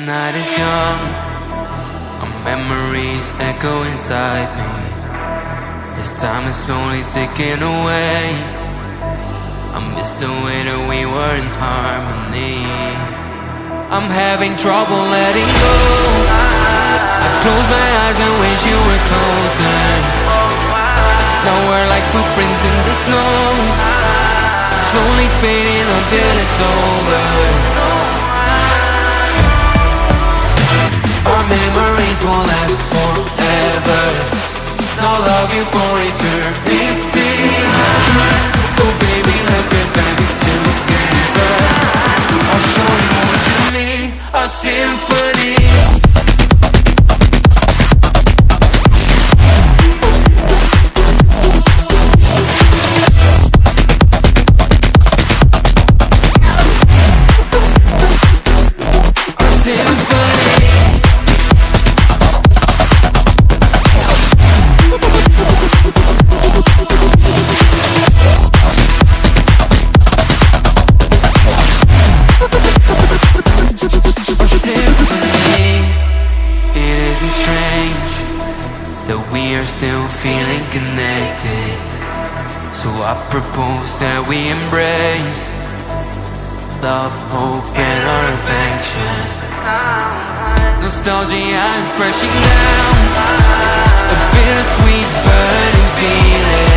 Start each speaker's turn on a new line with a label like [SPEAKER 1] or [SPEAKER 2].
[SPEAKER 1] night is young, our memories echo inside me. As time is slowly ticking away, I miss the way that we were in harmony. I'm having trouble letting go. I close my eyes and wish you were closer. Now we're like footprints in the snow, slowly fading until it's over. Our memories won't last forever. Now love you for eternity. So baby, let's get back together. I'll show you what you need, a symphony. Still feeling connected, so I propose that we embrace love, hope, and our affection. Nostalgia is crashing down, a bittersweet burning feeling.